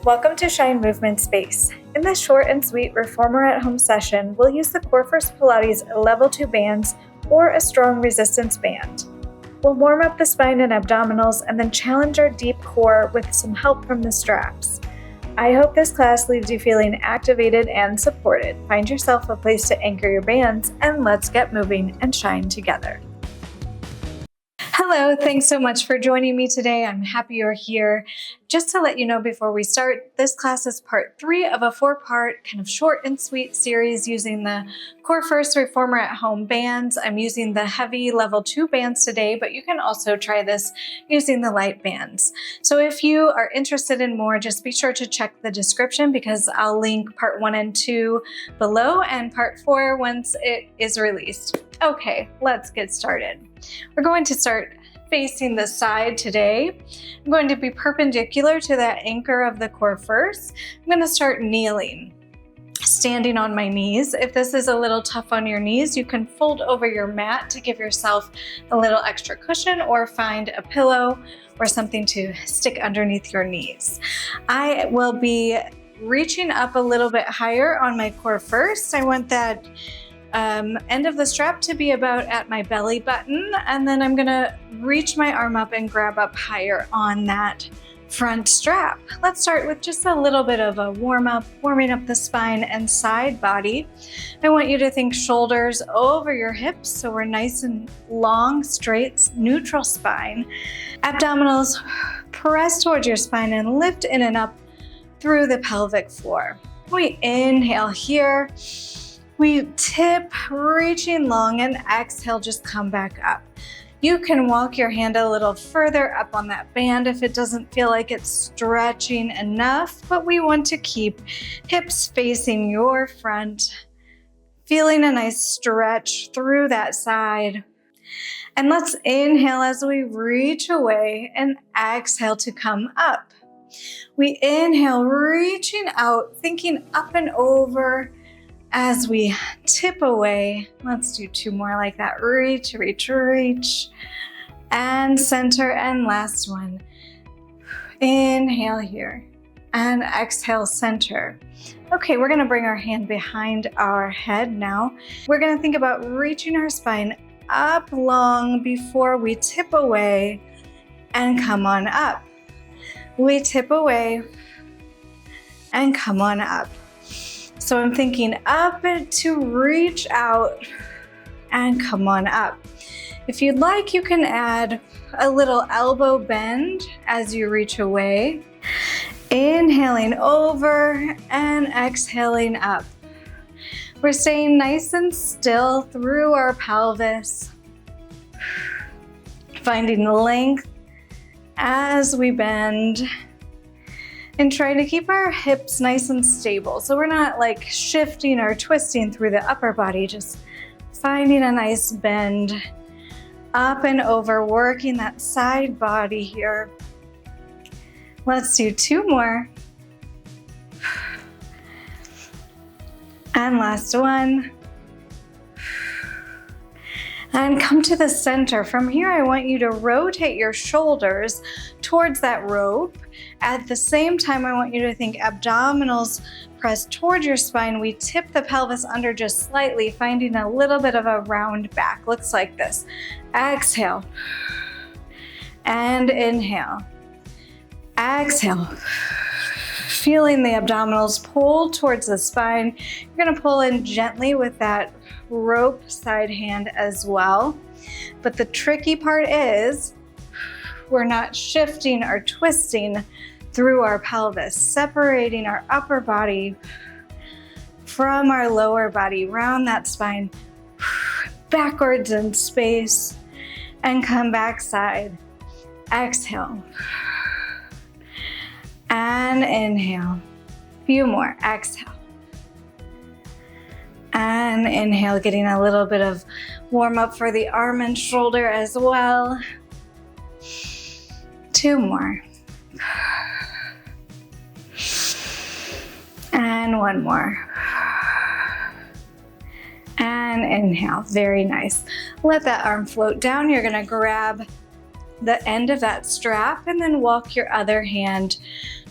Welcome to Shine Movement Space. In this short and sweet reformer at home session, we'll use the Corefirst Pilates Level 2 bands or a strong resistance band. We'll warm up the spine and abdominals and then challenge our deep core with some help from the straps. I hope this class leaves you feeling activated and supported. Find yourself a place to anchor your bands and let's get moving and shine together. Hello, thanks so much for joining me today. I'm happy you're here. Just to let you know before we start, this class is part 3 of a 4-part kind of short and sweet series using the Corefirst Reformer at Home bands. I'm using the heavy level 2 bands today, but you can also try this using the light bands. So if you are interested in more, just be sure to check the description because I'll link part 1 and 2 below and part 4 once it is released. Okay, let's get started. We're going to start facing the side today. I'm going to be perpendicular to that anchor of the core first. I'm going to start kneeling, standing on my knees. If this is a little tough on your knees, you can fold over your mat to give yourself a little extra cushion or find a pillow or something to stick underneath your knees. I will be reaching up a little bit higher on my core first. I want that end of the strap to be about at my belly button, and then I'm gonna reach my arm up and grab up higher on that front strap. Let's start with just a little bit of a warming up the spine and side body. I want you to think shoulders over your hips so we're nice and long, straight, neutral spine. Abdominals press towards your spine and lift in and up through the pelvic floor. We inhale here. We tip, reaching long, and exhale, just come back up. You can walk your hand a little further up on that band if it doesn't feel like it's stretching enough, but we want to keep hips facing your front, feeling a nice stretch through that side. And let's inhale as we reach away and exhale to come up. We inhale, reaching out, thinking up and over. As we tip away, let's do 2 more like that. Reach, reach, reach, and center, and last one. Inhale here, and exhale, center. Okay, we're gonna bring our hand behind our head now. We're gonna think about reaching our spine up long before we tip away and come on up. We tip away and come on up. So I'm thinking up to reach out and come on up. If you'd like, you can add a little elbow bend as you reach away. Inhaling over and exhaling up. We're staying nice and still through our pelvis. Finding length as we bend. And try to keep our hips nice and stable. So we're not like shifting or twisting through the upper body, just finding a nice bend up and over, working that side body here. Let's do 2 more. And last one. And come to the center. From here, I want you to rotate your shoulders towards that rope. At the same time, I want you to think abdominals press towards your spine. We tip the pelvis under just slightly, finding a little bit of a round back. Looks like this. Exhale. And inhale. Exhale. Feeling the abdominals pull towards the spine. You're gonna pull in gently with that rope side hand as well. But the tricky part is we're not shifting or twisting through our pelvis, separating our upper body from our lower body, round that spine, backwards in space, and come back side. Exhale. And inhale. Few more. Exhale. And inhale, getting a little bit of warm up for the arm and shoulder as well. 2 more. And 1 more. And inhale. Very nice. Let that arm float down. You're gonna grab the end of that strap and then walk your other hand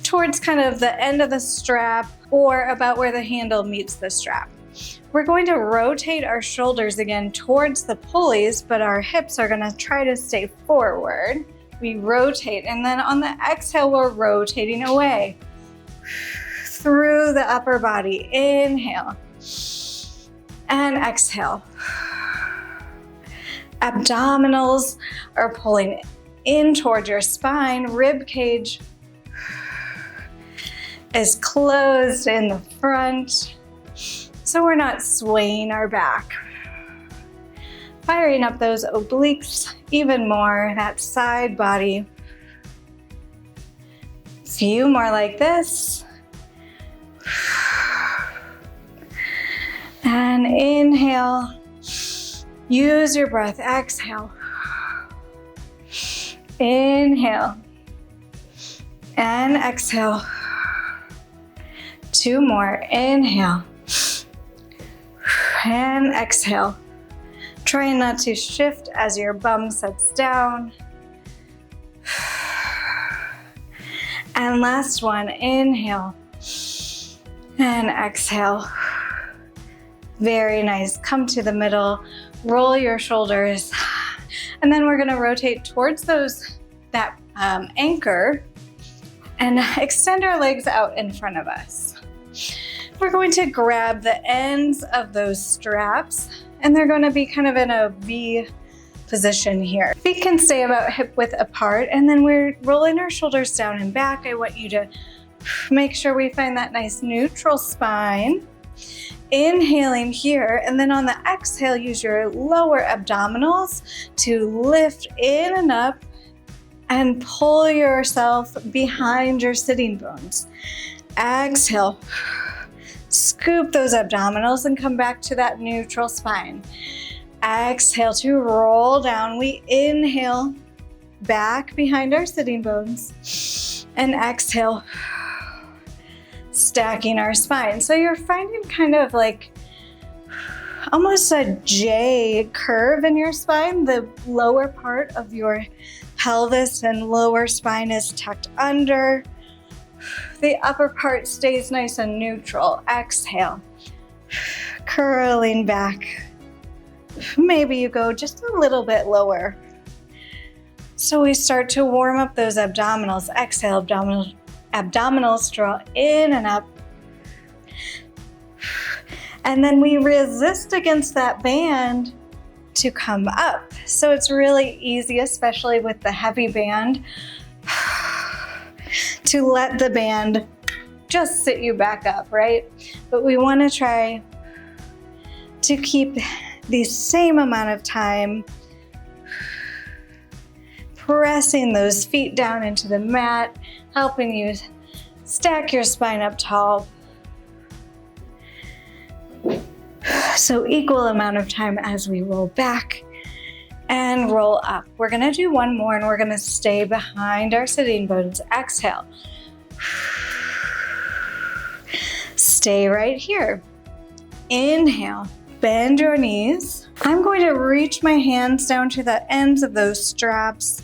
towards kind of the end of the strap or about where the handle meets the strap. We're going to rotate our shoulders again towards the pulleys, but our hips are going to try to stay forward. We rotate, and then on the exhale, we're rotating away through the upper body. Inhale and exhale. Abdominals are pulling in towards your spine. Rib cage is closed in the front, so we're not swaying our back. Firing up those obliques even more, that side body. Few more like this. And inhale. Use your breath. Exhale. Inhale. And exhale. Two more. Inhale. And exhale. Trying not to shift as your bum sets down. And last one, inhale and exhale. Very nice. Come to the middle, roll your shoulders, and then we're gonna rotate towards that anchor and extend our legs out in front of us. We're going to grab the ends of those straps, and they're going to be kind of in a V position here. Feet can stay about hip width apart, and then we're rolling our shoulders down and back. I want you to make sure we find that nice neutral spine. Inhaling here, and then on the exhale, use your lower abdominals to lift in and up and pull yourself behind your sitting bones. Exhale. Scoop those abdominals and come back to that neutral spine. Exhale to roll down. We inhale back behind our sitting bones and exhale, stacking our spine. So you're finding kind of like almost a J curve in your spine. The lower part of your pelvis and lower spine is tucked under. The upper part stays nice and neutral. Exhale, curling back. Maybe you go just a little bit lower. So we start to warm up those abdominals. Exhale, abdominals draw in and up. And then we resist against that band to come up. So it's really easy, especially with the heavy band, to let the band just sit you back up, right? But we want to try to keep the same amount of time pressing those feet down into the mat, helping you stack your spine up tall. So equal amount of time as we roll back and roll up. We're gonna do one more, and we're gonna stay behind our sitting bones. Exhale. Stay right here. Inhale, bend your knees. I'm going to reach my hands down to the ends of those straps,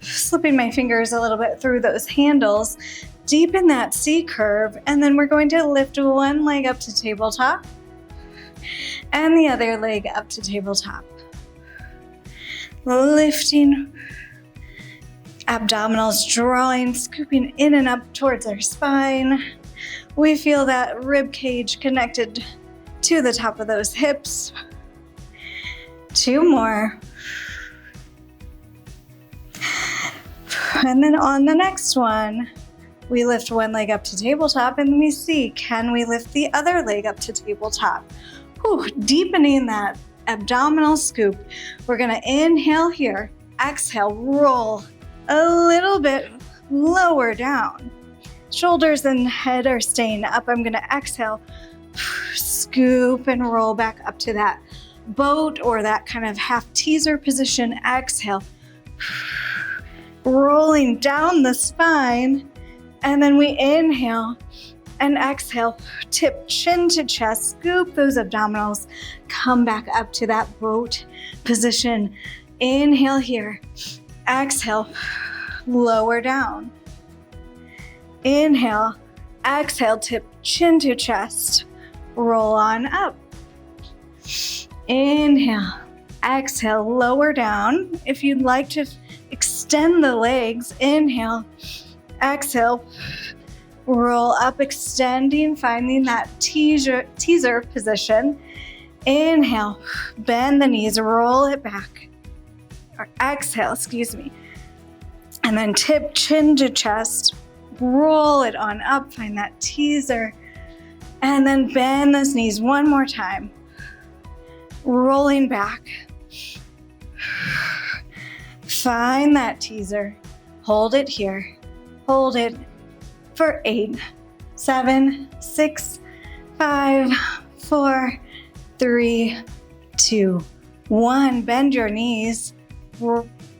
slipping my fingers a little bit through those handles, deepen that C curve, and then we're going to lift one leg up to tabletop and the other leg up to tabletop. Lifting, abdominals drawing, scooping in and up towards our spine. We feel that rib cage connected to the top of those hips. Two more. And then on the next one, we lift one leg up to tabletop and we see, can we lift the other leg up to tabletop? Whew, deepening that abdominal scoop. We're gonna inhale here, exhale, roll a little bit lower down. Shoulders and head are staying up. I'm gonna exhale, scoop and roll back up to that boat or that kind of half teaser position. Exhale, rolling down the spine, and then we inhale and exhale, tip chin to chest, scoop those abdominals, come back up to that boat position. Inhale here, Exhale, lower down. Inhale, exhale, tip chin to chest. Roll on up. Inhale, exhale, lower down. If you'd like to extend the legs, inhale, exhale, roll up, extending, finding that teaser position. Inhale, bend the knees, roll it back. Or exhale, excuse me. And then tip chin to chest, roll it on up, find that teaser. And then bend those knees one more time. Rolling back. Find that teaser. Hold it here. Hold it for 8, 7, 6, 5, 4, 3, 2, 1. Bend your knees.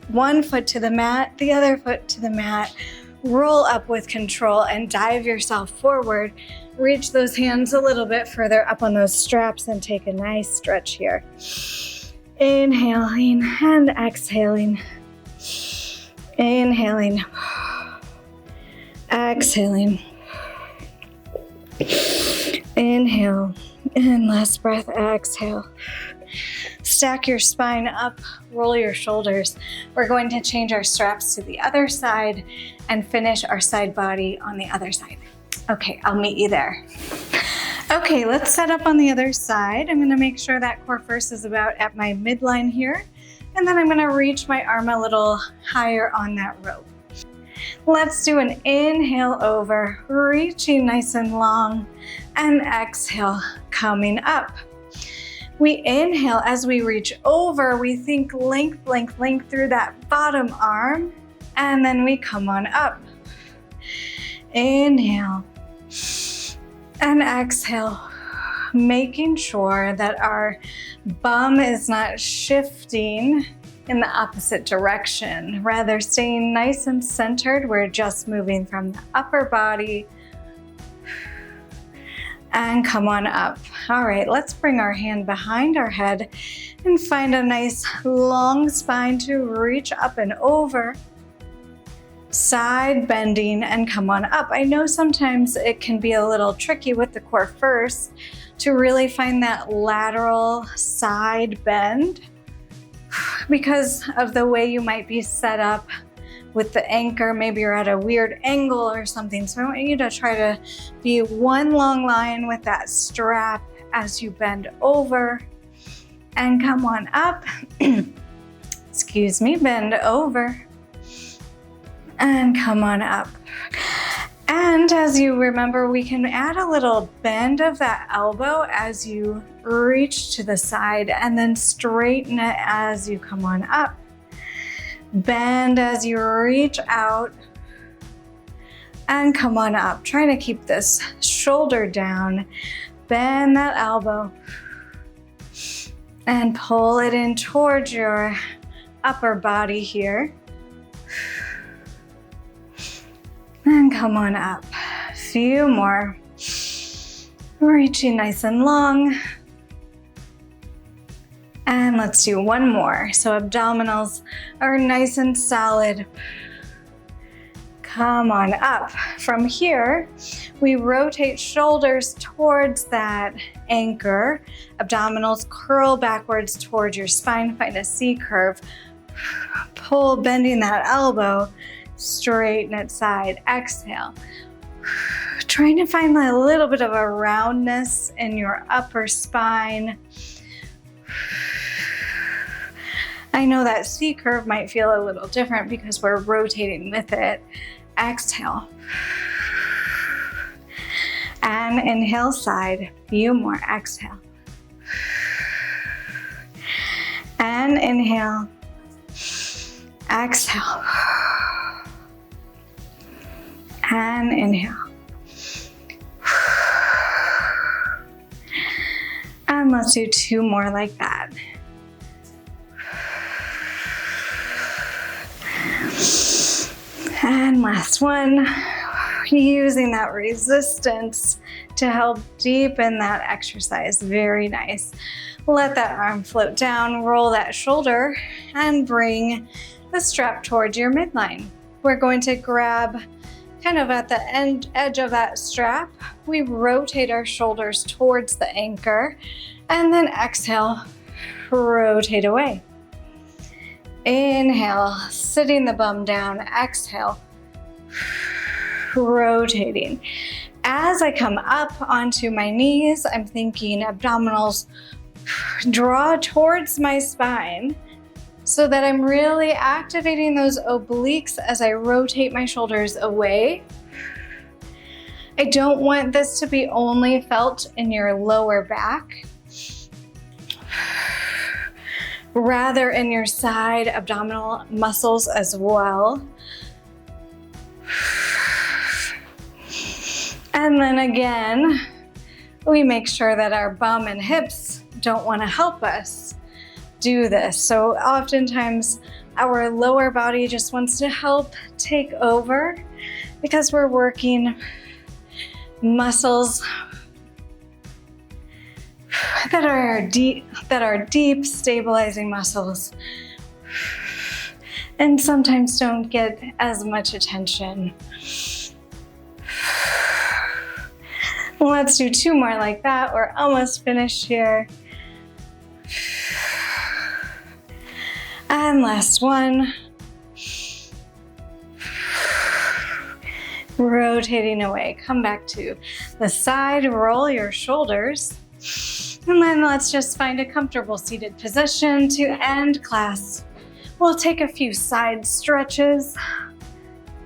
One foot to the mat, the other foot to the mat. Roll up with control and dive yourself forward. Reach those hands a little bit further up on those straps and take a nice stretch here. Inhaling and exhaling. Inhaling. Exhaling. Inhale. And last breath, exhale. Stack your spine up, roll your shoulders. We're going to change our straps to the other side and finish our side body on the other side. Okay, I'll meet you there. Okay, let's set up on the other side. I'm gonna make sure that core first is about at my midline here, and then I'm gonna reach my arm a little higher on that rope. Let's do an inhale over, reaching nice and long, and exhale, coming up. We inhale as we reach over, we think length, length, length through that bottom arm, and then we come on up. Inhale and exhale, making sure that our bum is not shifting in the opposite direction, rather staying nice and centered. We're just moving from the upper body and come on up. All right, let's bring our hand behind our head and find a nice long spine to reach up and over. Side bending and come on up. I know sometimes it can be a little tricky with the core first to really find that lateral side bend because of the way you might be set up with the anchor. Maybe you're at a weird angle or something. So I want you to try to be one long line with that strap as you bend over and come on up. Excuse me, bend over and come on up. And as you remember, we can add a little bend of that elbow as you reach to the side and then straighten it as you come on up. Bend as you reach out and come on up. Trying to keep this shoulder down. Bend that elbow and pull it in towards your upper body here. And come on up. A few more. Reaching nice and long. And let's do one more. So abdominals are nice and solid. Come on up. From here, we rotate shoulders towards that anchor. Abdominals curl backwards towards your spine. Find a C curve. Pull, bending that elbow. Straighten it side. Exhale. Trying to find a little bit of a roundness in your upper spine. I know that C curve might feel a little different because we're rotating with it. Exhale. And inhale side. Few more. Exhale. And inhale. Exhale. And inhale. And let's do two more like that. And last one, using that resistance to help deepen that exercise. Very nice. Let that arm float down, roll that shoulder, and bring the strap towards your midline. We're going to grab kind of at the edge of that strap. We rotate our shoulders towards the anchor, and then exhale, rotate away. Inhale, sitting the bum down. Exhale, rotating. As I come up onto my knees, I'm thinking abdominals draw towards my spine so that I'm really activating those obliques as I rotate my shoulders away. I don't want this to be only felt in your lower back, rather in your side abdominal muscles as well. And then again, we make sure that our bum and hips don't want to help us do this. So oftentimes our lower body just wants to help take over because we're working muscles that are deep stabilizing muscles and sometimes don't get as much attention. Let's do 2 more like that. We're almost finished here. And last one. Rotating away. Come back to the side, roll your shoulders. And then let's just find a comfortable seated position to end class. We'll take a few side stretches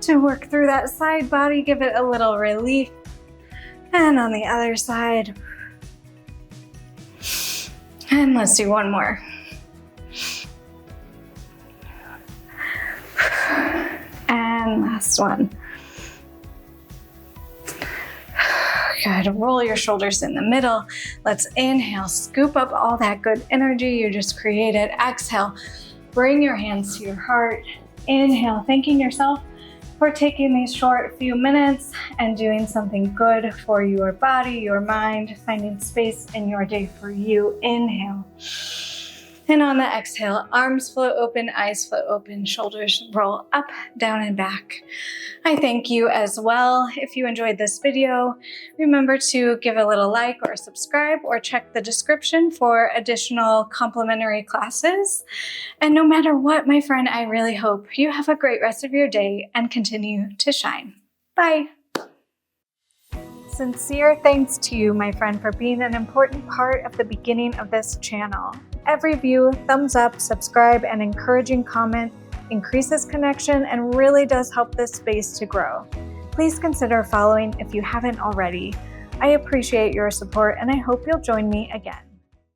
to work through that side body, give it a little relief. And on the other side. And let's do 1 more. And last one. Good. Roll your shoulders in the middle. Let's inhale, scoop up all that good energy you just created. Exhale, bring your hands to your heart. Inhale, thanking yourself for taking these short few minutes and doing something good for your body, your mind, finding space in your day for you. Inhale. And on the exhale, arms float open, eyes float open, shoulders roll up, down, and back. I thank you as well. If you enjoyed this video, remember to give a little like or subscribe or check the description for additional complimentary classes. And no matter what, my friend, I really hope you have a great rest of your day and continue to shine. Bye. Sincere thanks to you, my friend, for being an important part of the beginning of this channel. Every view, thumbs up, subscribe, and encouraging comment increases connection and really does help this space to grow. Please consider following if you haven't already. I appreciate your support and I hope you'll join me again.